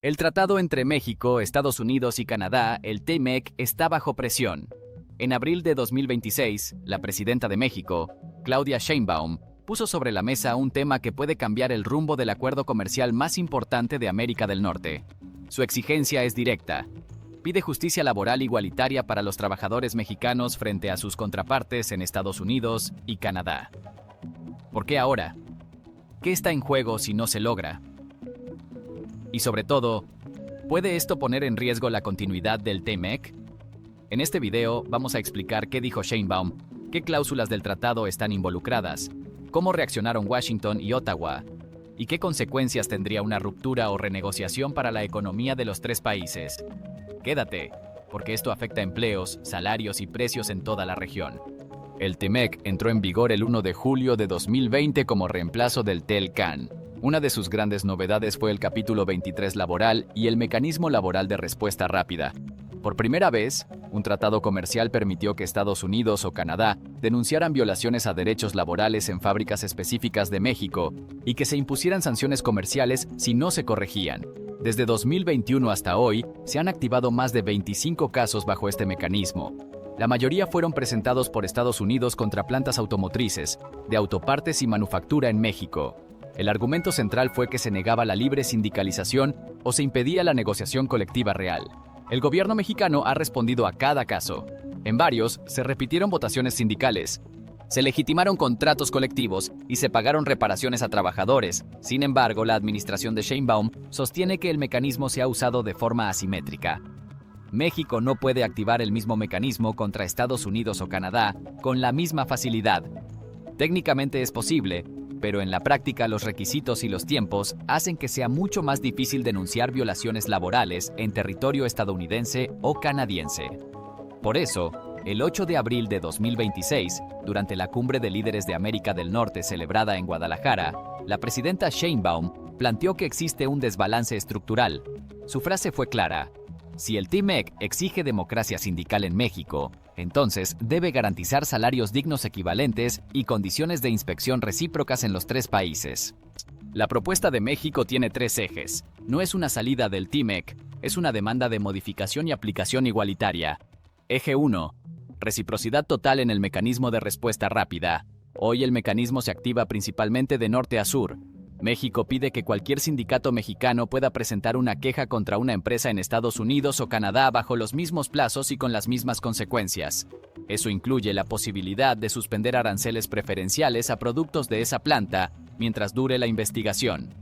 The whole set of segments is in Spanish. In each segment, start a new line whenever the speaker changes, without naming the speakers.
El tratado entre México, Estados Unidos y Canadá, el TMEC, está bajo presión. En abril de 2026, la presidenta de México, Claudia Sheinbaum, puso sobre la mesa un tema que puede cambiar el rumbo del acuerdo comercial más importante de América del Norte. Su exigencia es directa. Pide justicia laboral igualitaria para los trabajadores mexicanos frente a sus contrapartes en Estados Unidos y Canadá. ¿Por qué ahora? ¿Qué está en juego si no se logra? Y sobre todo, ¿puede esto poner en riesgo la continuidad del TMEC? En este video vamos a explicar qué dijo Sheinbaum, qué cláusulas del tratado están involucradas, cómo reaccionaron Washington y Ottawa, y qué consecuencias tendría una ruptura o renegociación para la economía de los tres países. Quédate, porque esto afecta empleos, salarios y precios en toda la región. El TMEC entró en vigor el 1 de julio de 2020 como reemplazo del TELCAN. Una de sus grandes novedades fue el capítulo 23 laboral y el mecanismo laboral de respuesta rápida. Por primera vez, un tratado comercial permitió que Estados Unidos o Canadá denunciaran violaciones a derechos laborales en fábricas específicas de México y que se impusieran sanciones comerciales si no se corregían. Desde 2021 hasta hoy, se han activado más de 25 casos bajo este mecanismo. La mayoría fueron presentados por Estados Unidos contra plantas automotrices, de autopartes y manufactura en México. El argumento central fue que se negaba la libre sindicalización o se impedía la negociación colectiva real. El gobierno mexicano ha respondido a cada caso. En varios, se repitieron votaciones sindicales, se legitimaron contratos colectivos y se pagaron reparaciones a trabajadores. Sin embargo, la administración de Sheinbaum sostiene que el mecanismo se ha usado de forma asimétrica. México no puede activar el mismo mecanismo contra Estados Unidos o Canadá con la misma facilidad. Técnicamente es posible, pero en la práctica los requisitos y los tiempos hacen que sea mucho más difícil denunciar violaciones laborales en territorio estadounidense o canadiense. Por eso, el 8 de abril de 2026, durante la Cumbre de Líderes de América del Norte celebrada en Guadalajara, la presidenta Sheinbaum planteó que existe un desbalance estructural. Su frase fue clara: si el TMEC exige democracia sindical en México, entonces debe garantizar salarios dignos equivalentes y condiciones de inspección recíprocas en los tres países. La propuesta de México tiene tres ejes. No es una salida del TMEC, es una demanda de modificación y aplicación igualitaria. Eje 1. Reciprocidad total en el mecanismo de respuesta rápida. Hoy el mecanismo se activa principalmente de norte a sur. México pide que cualquier sindicato mexicano pueda presentar una queja contra una empresa en Estados Unidos o Canadá bajo los mismos plazos y con las mismas consecuencias. Eso incluye la posibilidad de suspender aranceles preferenciales a productos de esa planta mientras dure la investigación.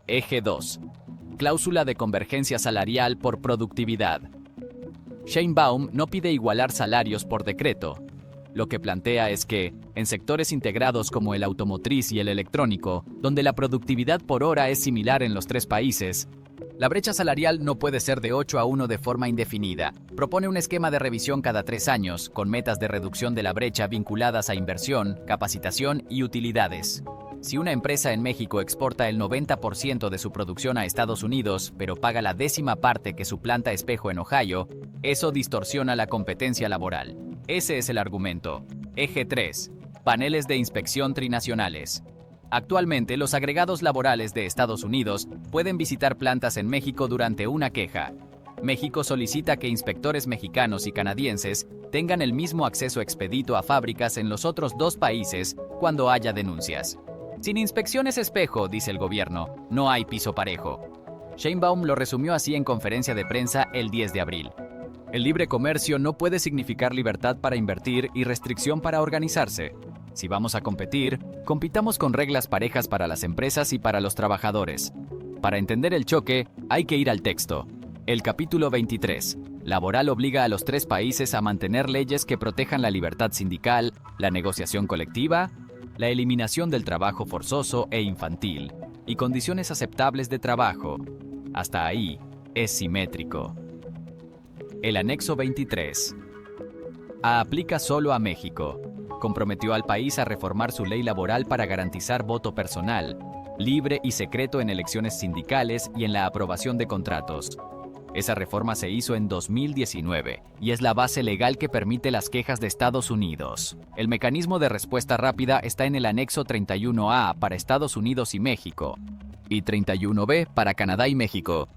Eje 2. Cláusula de convergencia salarial por productividad. Sheinbaum no pide igualar salarios por decreto. Lo que plantea es que, en sectores integrados como el automotriz y el electrónico, donde la productividad por hora es similar en los tres países, la brecha salarial no puede ser de 8-1 de forma indefinida. Propone un esquema de revisión cada 3 años, con metas de reducción de la brecha vinculadas a inversión, capacitación y utilidades. Si una empresa en México exporta el 90% de su producción a Estados Unidos, pero paga la 10ª parte que su planta espejo en Ohio, eso distorsiona la competencia laboral. Ese es el argumento. Eje 3. Paneles de inspección trinacionales. Actualmente, los agregados laborales de Estados Unidos pueden visitar plantas en México durante una queja. México solicita que inspectores mexicanos y canadienses tengan el mismo acceso expedito a fábricas en los otros dos países cuando haya denuncias. Sin inspecciones espejo, dice el gobierno, no hay piso parejo. Sheinbaum lo resumió así en conferencia de prensa el 10 de abril. El libre comercio no puede significar libertad para invertir y restricción para organizarse. Si vamos a competir, compitamos con reglas parejas para las empresas y para los trabajadores. Para entender el choque, hay que ir al texto. El capítulo 23, laboral, obliga a los tres países a mantener leyes que protejan la libertad sindical, la negociación colectiva, la eliminación del trabajo forzoso e infantil, y condiciones aceptables de trabajo. Hasta ahí, es simétrico. El anexo 23. Aplica solo a México. Comprometió al país a reformar su ley laboral para garantizar voto personal, libre y secreto en elecciones sindicales y en la aprobación de contratos. Esa reforma se hizo en 2019 y es la base legal que permite las quejas de Estados Unidos. El mecanismo de respuesta rápida está en el anexo 31A para Estados Unidos y México y 31B para Canadá y México.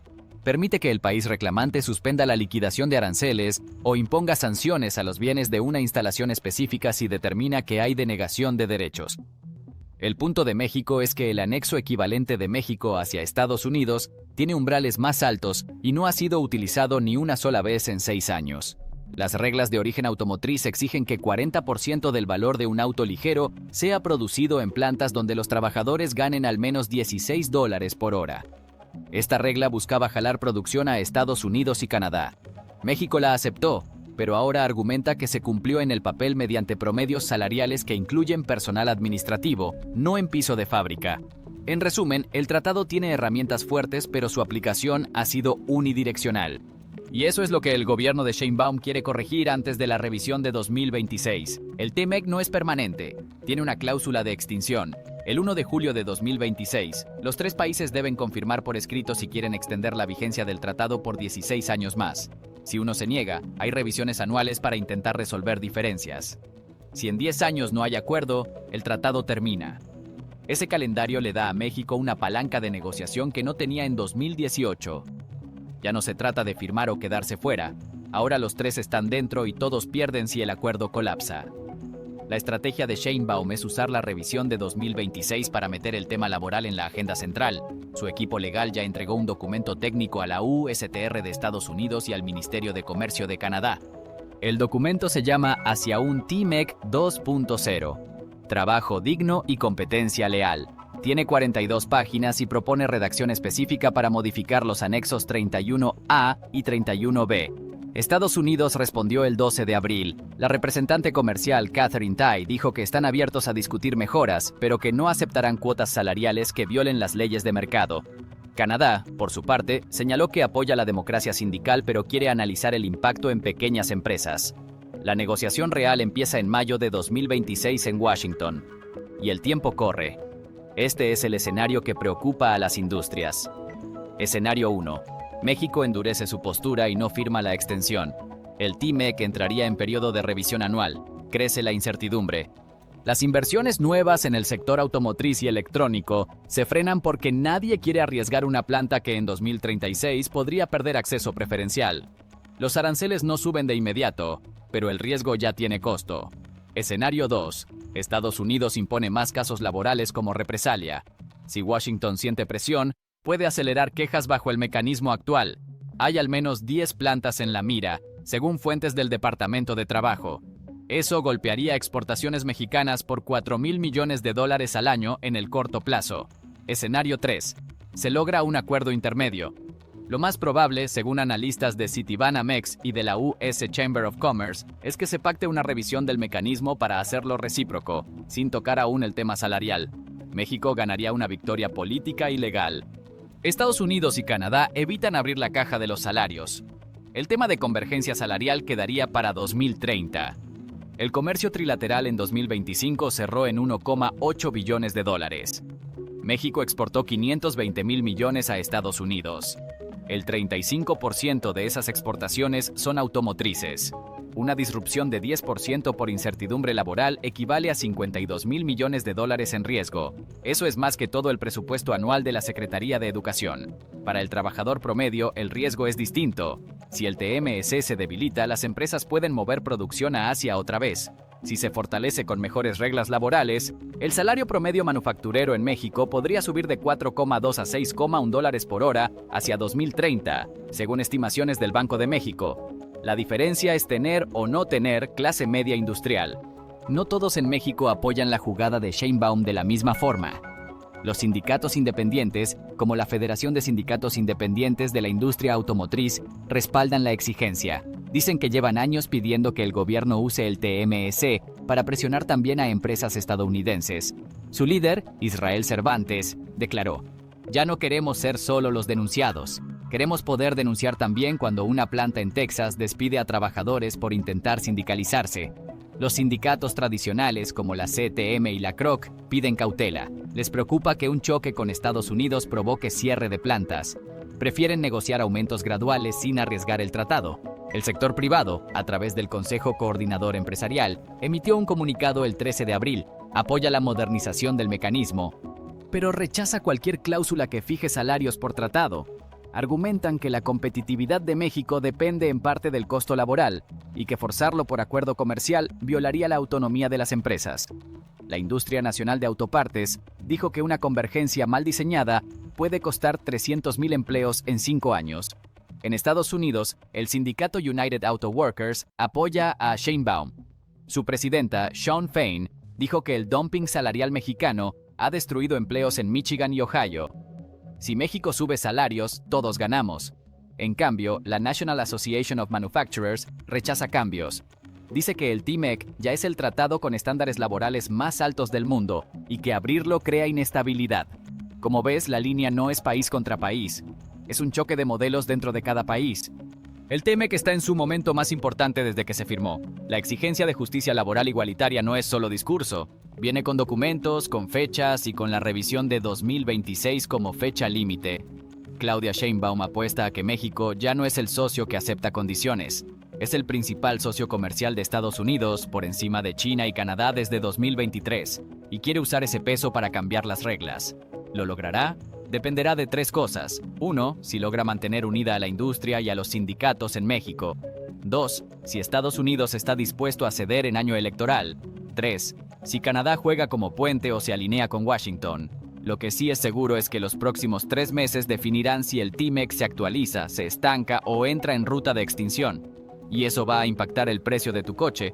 permite que el país reclamante suspenda la liquidación de aranceles o imponga sanciones a los bienes de una instalación específica si determina que hay denegación de derechos. El punto de México es que el anexo equivalente de México hacia Estados Unidos tiene umbrales más altos y no ha sido utilizado ni una sola vez en 6 años. Las reglas de origen automotriz exigen que 40% del valor de un auto ligero sea producido en plantas donde los trabajadores ganen al menos $16 por hora. Esta regla buscaba jalar producción a Estados Unidos y Canadá. México la aceptó, pero ahora argumenta que se cumplió en el papel mediante promedios salariales que incluyen personal administrativo, no en piso de fábrica. En resumen, el tratado tiene herramientas fuertes, pero su aplicación ha sido unidireccional. Y eso es lo que el gobierno de Sheinbaum quiere corregir antes de la revisión de 2026. El TMEC no es permanente, tiene una cláusula de extinción. El 1 de julio de 2026, los 3 países deben confirmar por escrito si quieren extender la vigencia del tratado por 16 años más. Si uno se niega, hay revisiones anuales para intentar resolver diferencias. Si en 10 años no hay acuerdo, el tratado termina. Ese calendario le da a México una palanca de negociación que no tenía en 2018. Ya no se trata de firmar o quedarse fuera. Ahora los 3 están dentro y todos pierden si el acuerdo colapsa. La estrategia de Sheinbaum es usar la revisión de 2026 para meter el tema laboral en la agenda central. Su equipo legal ya entregó un documento técnico a la USTR de Estados Unidos y al Ministerio de Comercio de Canadá. El documento se llama Hacia un TMEC 2.0. Trabajo digno y competencia leal. Tiene 42 páginas y propone redacción específica para modificar los anexos 31A y 31B. Estados Unidos respondió el 12 de abril. La representante comercial Katherine Tai dijo que están abiertos a discutir mejoras, pero que no aceptarán cuotas salariales que violen las leyes de mercado. Canadá, por su parte, señaló que apoya la democracia sindical pero quiere analizar el impacto en pequeñas empresas. La negociación real empieza en mayo de 2026 en Washington. Y el tiempo corre. Este es el escenario que preocupa a las industrias. Escenario 1. México endurece su postura y no firma la extensión. El TMEC entraría en periodo de revisión anual. Crece la incertidumbre. Las inversiones nuevas en el sector automotriz y electrónico se frenan porque nadie quiere arriesgar una planta que en 2036 podría perder acceso preferencial. Los aranceles no suben de inmediato, pero el riesgo ya tiene costo. Escenario 2. Estados Unidos impone más casos laborales como represalia. Si Washington siente presión, puede acelerar quejas bajo el mecanismo actual. Hay al menos 10 plantas en la mira, según fuentes del Departamento de Trabajo. Eso golpearía exportaciones mexicanas por $4,000 millones al año en el corto plazo. Escenario 3. Se logra un acuerdo intermedio. Lo más probable, según analistas de Citibanamex y de la US Chamber of Commerce, es que se pacte una revisión del mecanismo para hacerlo recíproco, sin tocar aún el tema salarial. México ganaría una victoria política y legal. Estados Unidos y Canadá evitan abrir la caja de los salarios. El tema de convergencia salarial quedaría para 2030. El comercio trilateral en 2025 cerró en $1,8 billones. México exportó $520,000 millones a Estados Unidos. El 35% de esas exportaciones son automotrices. Una disrupción de 10% por incertidumbre laboral equivale a $52,000 millones en riesgo. Eso es más que todo el presupuesto anual de la Secretaría de Educación. Para el trabajador promedio, el riesgo es distinto. Si el TMC se debilita, las empresas pueden mover producción a Asia otra vez. Si se fortalece con mejores reglas laborales, el salario promedio manufacturero en México podría subir de 4,2 a 6,1 dólares por hora hacia 2030, según estimaciones del Banco de México. La diferencia es tener o no tener clase media industrial. No todos en México apoyan la jugada de Sheinbaum de la misma forma. Los sindicatos independientes, como la Federación de Sindicatos Independientes de la Industria Automotriz, respaldan la exigencia. Dicen que llevan años pidiendo que el gobierno use el TMC para presionar también a empresas estadounidenses. Su líder, Israel Cervantes, declaró: "Ya no queremos ser solo los denunciados. Queremos poder denunciar también cuando una planta en Texas despide a trabajadores por intentar sindicalizarse. Los sindicatos tradicionales como la CTM y la CROC piden cautela. Les preocupa que un choque con Estados Unidos provoque cierre de plantas. Prefieren negociar aumentos graduales sin arriesgar el tratado". El sector privado, a través del Consejo Coordinador Empresarial, emitió un comunicado el 13 de abril. Apoya la modernización del mecanismo, pero rechaza cualquier cláusula que fije salarios por tratado. argumentan que la competitividad de México depende en parte del costo laboral y que forzarlo por acuerdo comercial violaría la autonomía de las empresas. La Industria Nacional de Autopartes dijo que una convergencia mal diseñada puede costar 300,000 empleos en 5 años. En Estados Unidos, el sindicato United Auto Workers apoya a Sheinbaum. Su presidenta, Shawn Fain, dijo que el dumping salarial mexicano ha destruido empleos en Michigan y Ohio. Si México sube salarios, todos ganamos. En cambio, la National Association of Manufacturers rechaza cambios. Dice que el TMEC ya es el tratado con estándares laborales más altos del mundo y que abrirlo crea inestabilidad. Como ves, la línea no es país contra país. Es un choque de modelos dentro de cada país. El TMEC está en su momento más importante desde que se firmó. La exigencia de justicia laboral igualitaria no es solo discurso. Viene con documentos, con fechas y con la revisión de 2026 como fecha límite. Claudia Sheinbaum apuesta a que México ya no es el socio que acepta condiciones. Es el principal socio comercial de Estados Unidos por encima de China y Canadá desde 2023 y quiere usar ese peso para cambiar las reglas. ¿Lo logrará? Dependerá de 3 cosas. 1. Si logra mantener unida a la industria y a los sindicatos en México. 2. Si Estados Unidos está dispuesto a ceder en año electoral. 3. Si Canadá juega como puente o se alinea con Washington. Lo que sí es seguro es que los próximos 3 meses definirán si el TMEC se actualiza, se estanca o entra en ruta de extinción. Y eso va a impactar el precio de tu coche,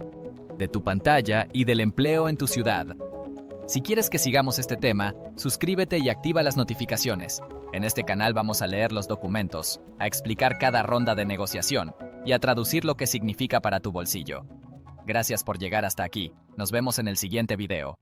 de tu pantalla y del empleo en tu ciudad. Si quieres que sigamos este tema, suscríbete y activa las notificaciones. En este canal vamos a leer los documentos, a explicar cada ronda de negociación y a traducir lo que significa para tu bolsillo. Gracias por llegar hasta aquí. Nos vemos en el siguiente video.